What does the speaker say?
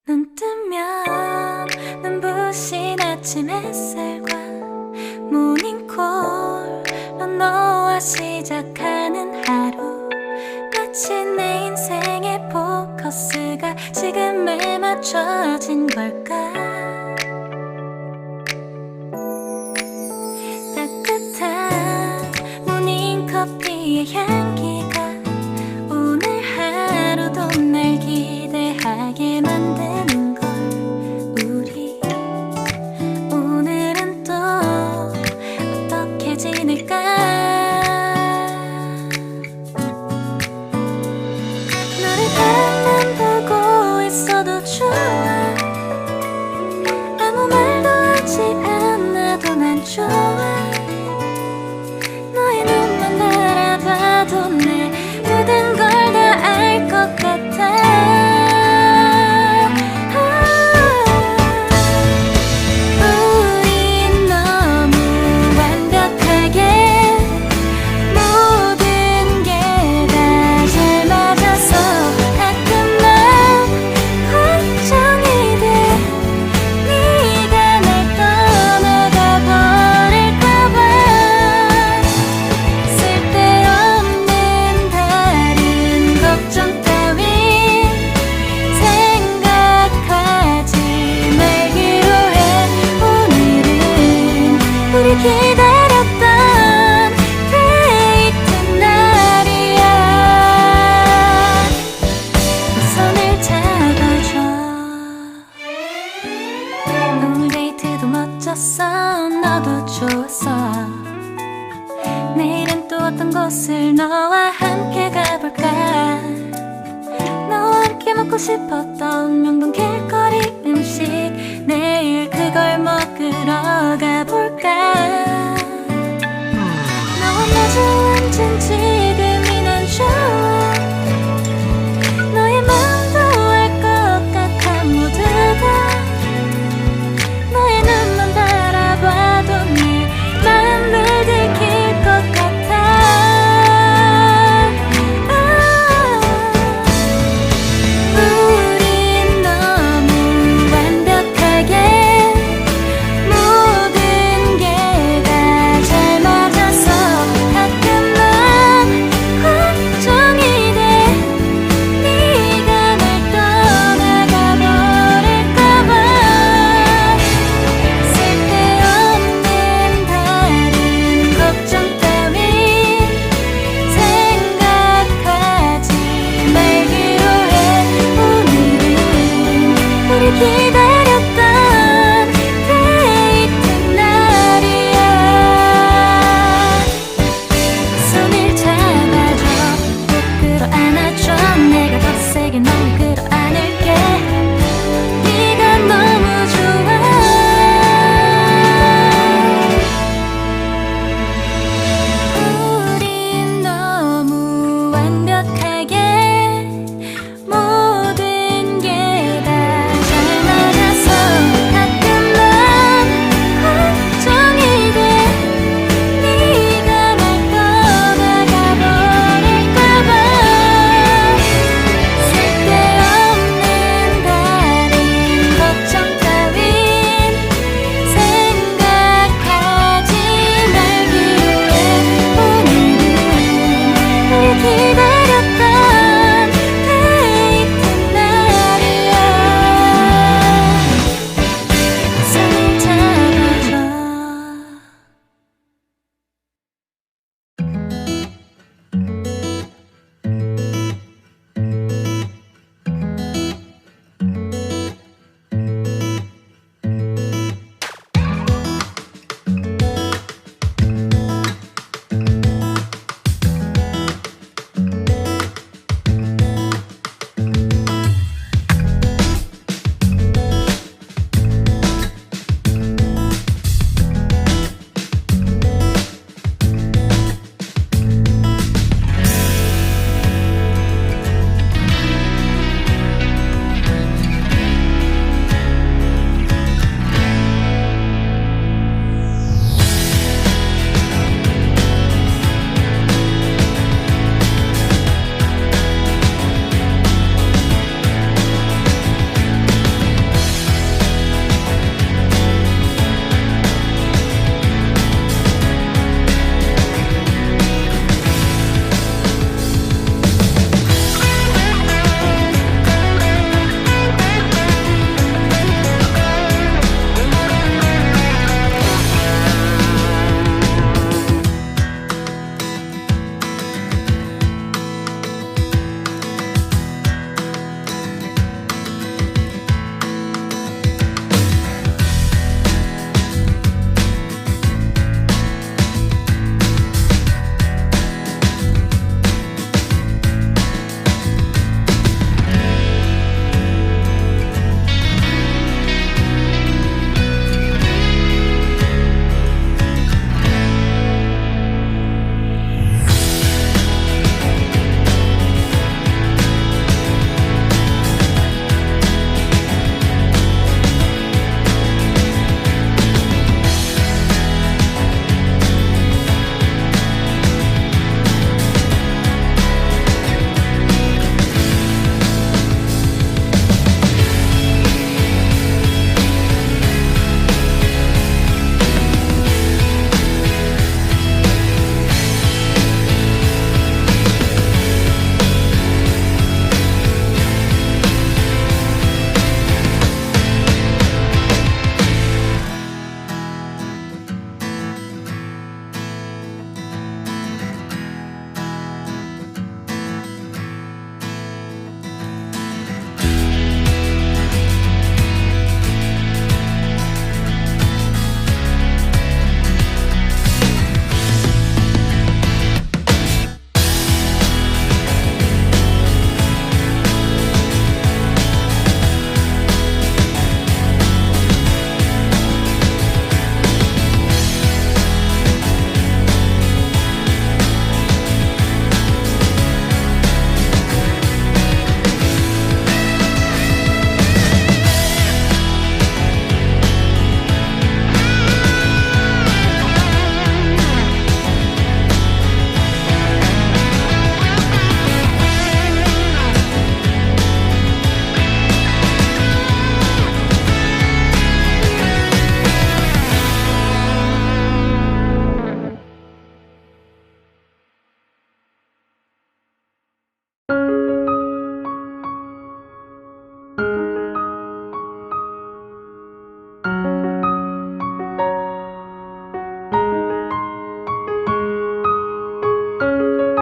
눈 뜨면 눈부신 아침 햇살과 모닝콜로 너와 시작하는 하루, 마치 내 인생의 포커스가 지금에 맞춰진 걸까. 따뜻한 모닝커피의 향기가 오늘 하루도 날 기대하게 만드는 걸. 우리 오늘은 또 어떻게 지낼까. 너를 바라만 보고 있어도 좋아. 아무 말도 하지 않아도 난 좋아. 너의 눈만 바라봐도 내 모든 걸 다 알 것 같아. 우린 너무 완벽하게 모든 게 다 잘 맞아서 가끔 난 걱정이 돼. 네가 날 떠나가 버릴까봐. 쓸데없는 다른 걱정 따윈 생각하지 말기로 해. 오늘은 우리 기다렸던 데이트 날이야. 내 손을 잡아줘. 오늘 데이트도 멋졌어. 너도 좋았어. 내일은 또 어떤 곳을 너와 함께 가볼까. 너와 함께 먹고 싶었던 명동 길거리 음식, 내일 그걸 먹으러 가볼까. 너와 마주 앉은 지금이 난 좋아. 너의 마음도 알 것 같아. 모두 다 너의 눈만 바라봐도 내 마음을 들킬 것 같아. 우린 너무 완벽하게 모든 게 아